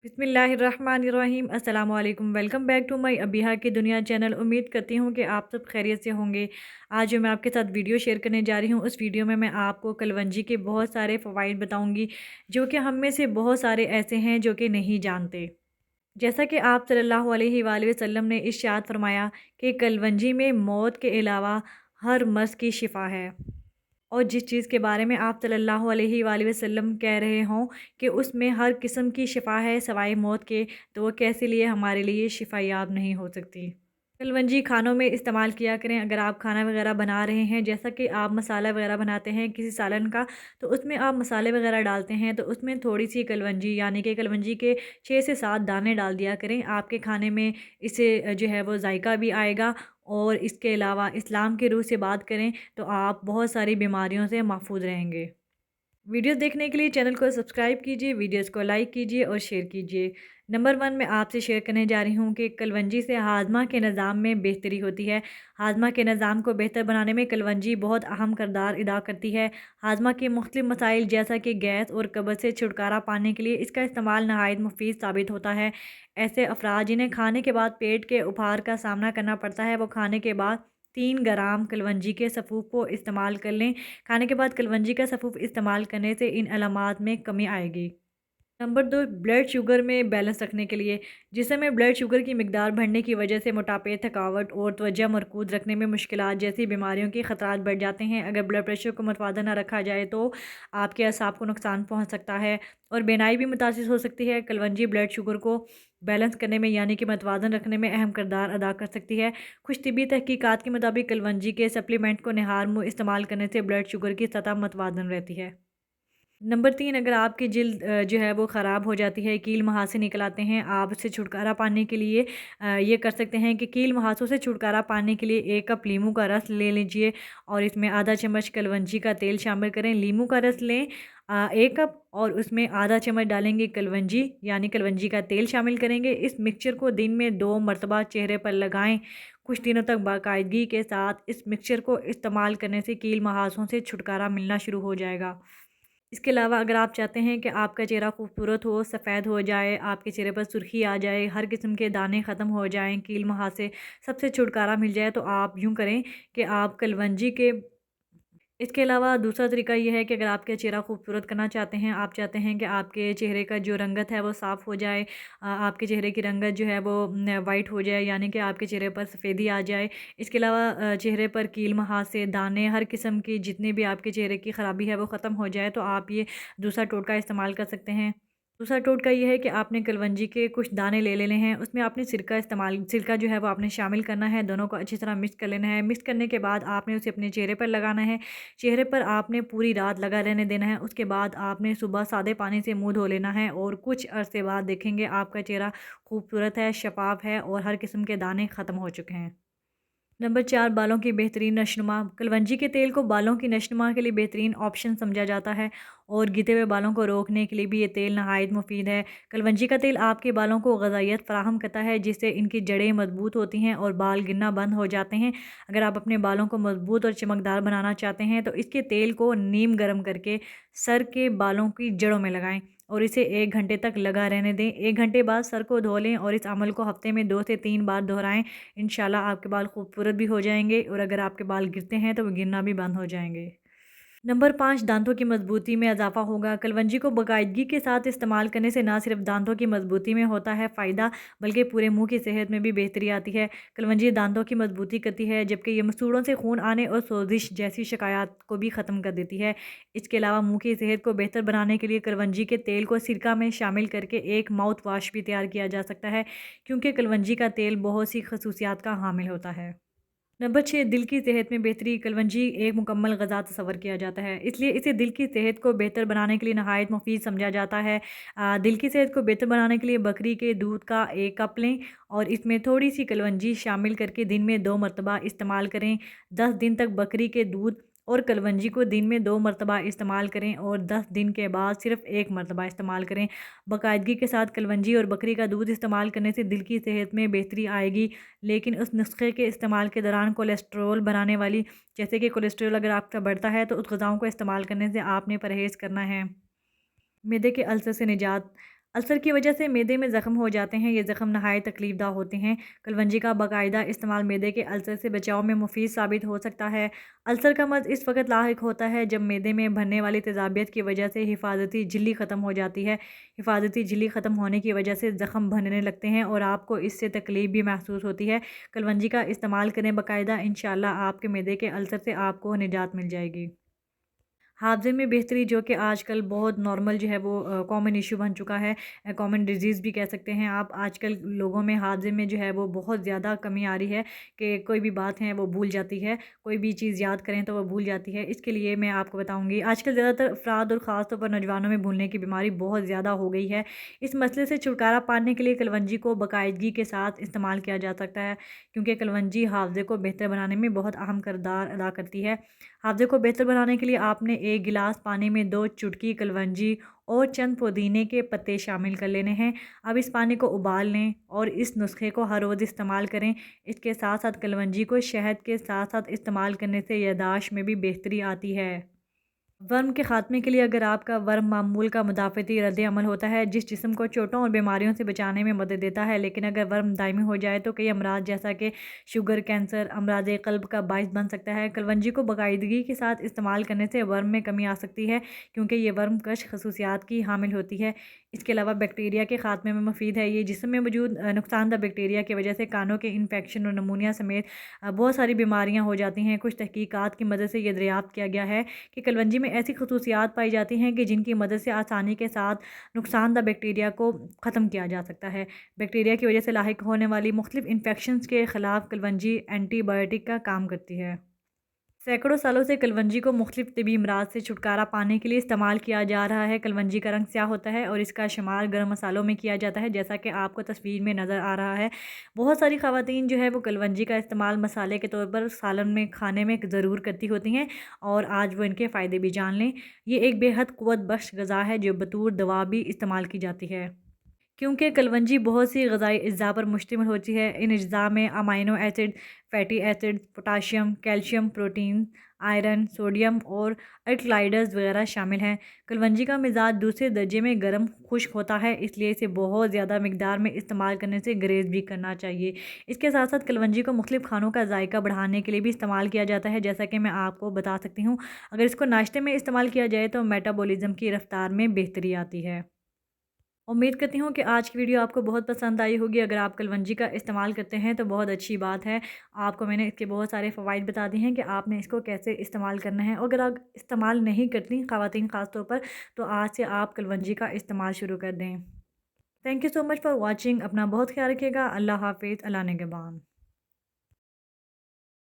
बिस्मिल्लाहिर्रहमानिर्रहीम अस्सलाम वालेकुम। वेलकम बैक टू माय अबिहा की दुनिया चैनल। उम्मीद करती हूँ कि आप सब खैरियत से होंगे। आज जो मैं आपके साथ वीडियो शेयर करने जा रही हूँ, उस वीडियो में मैं आपको कलवंजी के बहुत सारे फ़वाइद बताऊँगी, जो कि हम में से बहुत सारे ऐसे हैं जो कि नहीं जानते। जैसा कि आप सल्लल्लाहु अलैहि वसल्लम ने इरशाद फरमाया कि कलवंजी में मौत के अलावा हर मर्ज़ की शिफ़ा है। और जिस चीज़ के बारे में आप सल्लल्लाहु अलैहि वसल्लम कह रहे हों कि उसमें हर किस्म की शिफ़ा है सिवाय मौत के, तो वो कैसे लिए हमारे लिए शिफ़ायाब नहीं हो सकती। कलवंजी खानों में इस्तेमाल किया करें। अगर आप खाना वगैरह बना रहे हैं, जैसा कि आप मसाला वगैरह बनाते हैं किसी सालन का, तो उसमें आप मसाले वगैरह डालते हैं, तो उसमें थोड़ी-सी कलवंजी यानी कि कलवंजी के 6 से 7 दाने डाल दिया करें। आपके खाने में इससे जो है वो जायका भी आएगा। और इसके अलावा इस्लाम की रूह से बात करें, तो आप बहुत सारी बीमारियों से महफूज़ रहेंगे। वीडियोस देखने के लिए चैनल को सब्सक्राइब कीजिए, वीडियोस को लाइक कीजिए और शेयर कीजिए। नंबर 1 मैं आपसे शेयर करने जा रही हूँ कि कलवंजी से हाज़मा के निज़ाम में बेहतरी होती है। हाज़मा के निज़ाम को बेहतर बनाने में कलवंजी बहुत अहम किरदार अदा करती है। हाज़मा के मुख्तलिफ़ मसाइल जैसा कि गैस और कब्ज़ से छुटकारा पाने के लिए इसका इस्तेमाल नहायत मुफीद साबित होता है। ऐसे अफराद जिन्हें खाने के बाद पेट के उभार का सामना करना पड़ता है, वो खाने के बाद 3 ग्राम कलवंजी के सफ़ूफ़ को इस्तेमाल कर लें। खाने के बाद कलवंजी का सफ़ूफ़ इस्तेमाल करने से इन अलामात में कमी आएगी। नंबर 2 ब्लड शुगर में बैलेंस रखने के लिए। जिसम में ब्लड शुगर की मिकदार बढ़ने की वजह से मोटापे, थकावट और त्वचा मरकूज़ रखने में मुश्किलात जैसी बीमारियों के ख़तरात बढ़ जाते हैं। अगर ब्लड प्रेशर को मुतवाज़न ना रखा जाए तो आपके असाब को नुकसान पहुँच सकता है और बीनाई भी मुतासिर हो सकती है। कलवंजी ब्लड शुगर को बैलेंस करने में यानी कि मुतवाज़न रखने में अहम किरदार अदा कर सकती है। कुछ तिब्बी तहकीकात के मुताबिक कलवंजी के सप्लीमेंट को नहार मुँह इस्तेमाल करने से ब्लड शुगर की सतह मुतवाज़न रहती है। नंबर 3 अगर आपकी जिल्द जो है वो ख़राब हो जाती है, कील मुहासे निकल आते हैं, आप इससे छुटकारा पाने के लिए ये कर सकते हैं कि कील मुहासों से छुटकारा पाने के लिए 1 कप लीमू का रस ले लीजिए और इसमें आधा चम्मच कलवंजी का तेल शामिल करें। लीमू का रस लें 1 कप और उसमें आधा चम्मच डालेंगे कलवंजी यानी कलवंजी का तेल शामिल करेंगे। इस मिक्सचर को दिन में 2 मरतबा चेहरे पर लगाएँ। कुछ दिनों तक बाकायदगी के साथ इस मिक्सचर को इस्तेमाल करने से कील मुहासों से छुटकारा मिलना शुरू हो जाएगा। इसके अलावा अगर आप चाहते हैं कि आपका चेहरा खूबसूरत हो, सफ़ेद हो जाए, आपके चेहरे पर सुर्खी आ जाए, हर किस्म के दाने ख़त्म हो जाएँ, कील मुहासे सबसे छुटकारा मिल जाए, तो आप यूँ करें कि आप कलवंजी के इसके अलावा दूसरा तरीका ये है कि अगर आपका चेहरा खूबसूरत करना चाहते हैं, आप चाहते हैं कि आपके चेहरे का जो रंगत है वो साफ़ हो जाए, आपके चेहरे की रंगत जो है वो वाइट हो जाए यानी कि आपके चेहरे पर सफ़ेदी आ जाए। इसके अलावा चेहरे पर कील मुहासे, दाने, हर किस्म की जितनी भी आपके चेहरे की ख़राबी है वो ख़त्म हो जाए, तो आप ये दूसरा टोटका इस्तेमाल कर सकते हैं। दूसरा टोटका ये है कि आपने कलवंजी के कुछ दाने ले लेने हैं, उसमें आपने सिरका जो है वो आपने शामिल करना है, दोनों को अच्छी तरह मिक्स कर लेना है। मिक्स करने के बाद आपने उसे अपने चेहरे पर लगाना है। चेहरे पर आपने पूरी रात लगा रहने देना है। उसके बाद आपने सुबह सादे पानी से मुँह धो लेना है और कुछ अरसे बाद देखेंगे आपका चेहरा खूबसूरत है, शफ़ाफ़ है और हर किस्म के दाने ख़त्म हो चुके हैं। नंबर 4 बालों की बेहतरीन नशनुमा। कलवंजी के तेल को बालों की नशनुमा के लिए बेहतरीन ऑप्शन समझा जाता है और गिरे हुए बालों को रोकने के लिए भी ये तेल नहायत मुफीद है। कलवंजी का तेल आपके बालों को ग़िज़ाइयत फ़राहम करता है, जिससे इनकी जड़ें मज़बूत होती हैं और बाल गिरना बंद हो जाते हैं। अगर आप अपने बालों को मज़बूत और चमकदार बनाना चाहते हैं, तो इसके तेल को नीम गर्म करके सर के बालों की जड़ों में लगाएँ और इसे 1 घंटे तक लगा रहने दें। 1 घंटे बाद सर को धो लें और इस अमल को हफ़्ते में 2 से 3 बार दोहराएँ। इंशाल्लाह आपके बाल खूबसूरत भी हो जाएँगे और अगर आपके बाल गिरते हैं तो वो गिरना भी बंद हो जाएँगे। नंबर 5 दांतों की मज़बूती में इज़ाफ़ा होगा। कलवंजी को बाकायदगी के साथ इस्तेमाल करने से ना सिर्फ़ दांतों की मज़बूती में होता है फ़ायदा, बल्कि पूरे मुँह की सेहत में भी बेहतरी आती है। कलवंजी दांतों की मज़बूती करती है, जबकि ये मसूड़ों से खून आने और सोज़िश जैसी शिकायत को भी ख़त्म कर देती है। इसके अलावा मुँह की सेहत को बेहतर बनाने के लिए कलवंजी के तेल को सिरका में शामिल करके एक माउथ वाश भी तैयार किया जा सकता है, क्योंकि कलवंजी का तेल बहुत सी खसूसियात का हामिल होता है। नंबर 6 दिल की सेहत में बेहतरी। कलवंजी एक मुकम्मल ग़िज़ा तस्वर किया जाता है, इसलिए इसे दिल की सेहत को बेहतर बनाने के लिए नहायत मुफीद समझा जाता है। दिल की सेहत को बेहतर बनाने के लिए बकरी के दूध का 1 कप लें और इसमें थोड़ी-सी कलवंजी शामिल करके दिन में 2 मरतबा इस्तेमाल करें। 10 दिन तक बकरी के दूध और कलवंजी को दिन में 2 मरतबा इस्तेमाल करें और 10 दिन के बाद सिर्फ़ 1 मरतबा इस्तेमाल करें। बाकायदगी के साथ कलवंजी और बकरी का दूध इस्तेमाल करने से दिल की सेहत में बेहतरी आएगी, लेकिन उस नुस्खे के इस्तेमाल के दौरान कोलेस्ट्रॉल बनाने वाली जैसे कि कोलेस्ट्रॉल अगर आपका बढ़ता है, तो उस ग़िज़ाओं को इस्तेमाल करने से आपने परहेज़ करना है। मैदे के अल्सर से निजात। अल्सर की वजह से मैदे में ज़ख्म हो जाते हैं। ये ज़ख्म नहायत तकलीफ़दा होते हैं। कलवंजी का बाकायदा इस्तेमाल मैदे के अल्सर से बचाव में मुफीद साबित हो सकता है। अल्सर का मर्ज़ इस वक़्त लाहिक होता है जब मैदे में बनने वाली तेज़ाबियत की वजह से हिफाज़ती झिल्ली ख़त्म हो जाती है। हिफाज़ती झिल्ली ख़त्म होने की वजह से ज़ख्म भरने लगते हैं और आपको इससे तकलीफ़ भी महसूस होती है। कलवंजी का इस्तेमाल करें बाकायदा, इंशाअल्लाह आपके मैदे के अल्सर से आपको निजात मिल जाएगी। हाफ़ज़े में बेहतरी जो कि आजकल बहुत नॉर्मल जो है वो कॉमन इश्यू बन चुका है, कॉमन डिज़ीज़ भी कह सकते हैं आप। आजकल लोगों में हाफ़ज़े में जो है वो बहुत ज़्यादा कमी आ रही है कि कोई भी बात है वो भूल जाती है, कोई भी चीज़ याद करें तो वो भूल जाती है। इसके लिए मैं आपको बताऊँगी, आजकल ज़्यादातर अफ़राद और ख़ास तौर पर नौजवानों में भूलने की बीमारी बहुत ज़्यादा हो गई है। इस मसले से छुटकारा पाने के लिए कलवंजी को बाकायदगी के साथ इस्तेमाल किया जा सकता है, क्योंकि कलवंजी हाफ़ज़े को बेहतर बनाने में बहुत अहम किरदार अदा करती है। हाफ़ज़े को बेहतर बनाने के लिए आपने 1 गिलास पानी में 2 चुटकी कलवंजी और चंद पुदीने के पत्ते शामिल कर लेने हैं। अब इस पानी को उबाल लें और इस नुस्खे को हर रोज़ इस्तेमाल करें। इसके साथ-साथ कलवंजी को शहद के साथ-साथ इस्तेमाल करने से याददाश्त में भी बेहतरी आती है। वर्म के ख़ात्मे के लिए अगर आपका वर्म मामूल का मुदाफ़ती रद्द-ए-अमल होता है, जिस जिस्म को चोटों और बीमारियों से बचाने में मदद देता है, लेकिन अगर वर्म दायमी हो जाए तो कई अमराज जैसा कि शुगर, कैंसर, अमराज़ क़ल्ब का बाइस बन सकता है। कलवंजी को बाकायदगी के साथ इस्तेमाल करने से वर्म में कमी आ सकती है, क्योंकि ये वर्म कश खसूसियात की हामिल होती है। इसके अलावा बैक्टीरिया के ख़ात्मे में मुफ़ीद है। ये जिस्म में मौजूद नुकसानदा बैक्टीरिया की वजह से कानों के इन्फेक्शन और नमूनिया समेत बहुत सारी बीमारियाँ हो जाती हैं। कुछ तहकीकात की मदद से ये दरियाफ़्त किया गया है कि कलवंजी में ऐसी खसूसियात पाई जाती हैं कि जिनकी मदद से आसानी के साथ नुकसानदा बैक्टीरिया को ख़त्म किया जा सकता है। बैक्टीरिया की वजह से लाहिक होने वाली मुख्तलिफ़ इन्फेक्शंस के ख़िलाफ़ कलवंजी एंटीबायोटिक का काम करती है। सैकड़ों सालों से कलवंजी को मुख्तलिफ तिबी अमराज से छुटकारा पाने के लिए इस्तेमाल किया जा रहा है। कलवंजी का रंग स्याह होता है और इसका शुमार गर्म मसालों में किया जाता है, जैसा कि आपको तस्वीर में नज़र आ रहा है। बहुत सारी ख़वातीन जो है वो कलवंजी का इस्तेमाल मसाले के तौर पर सालन में खाने में ज़रूर करती होती हैं, और आज वो इनके फ़ायदे भी जान लें। ये एक बेहद क़ुव्वत बख्श ग़िज़ा है जो बतौर दवा भी इस्तेमाल की जाती है। क्योंकि कलवंजी बहुत सी ग़िज़ाई अज्जा पर मुश्तमिल होती है। इन अज्जा में amino acid, fatty acid, potassium, calcium, protein, iron, sodium और अल्कलॉइड्स वगैरह शामिल हैं। कलवंजी का मिज़ाज दूसरे दर्जे में गर्म खुश्क होता है, इसलिए इसे बहुत ज़्यादा मिकदार में इस्तेमाल करने से गुरेज़ भी करना चाहिए। इसके साथ साथ कलवंजी को मुख्तलिफ़ खानों का जायका बढ़ाने के लिए भी इस्तेमाल किया जाता है, जैसा कि मैं आपको बता सकती हूँ। अगर इसको नाश्ते में इस्तेमाल किया जाए तो मेटाबॉलिज़्म की रफ़्तार में बेहतरी आती है। उम्मीद करती हूँ कि आज की वीडियो आपको बहुत पसंद आई होगी। अगर आप कलवंजी का इस्तेमाल करते हैं तो बहुत अच्छी बात है। आपको मैंने इसके बहुत सारे फ़वाइद बता दिए हैं कि आपने इसको कैसे इस्तेमाल करना है। अगर आप इस्तेमाल नहीं करती, ख़वातीन ख़ास तौर पर, तो आज से आप कलवंजी का इस्तेमाल शुरू कर दें। Thank you so much for watching. अपना बहुत ख्याल रखिएगा। अल्लाह हाफ़िज़। अल्लाह निगहबान।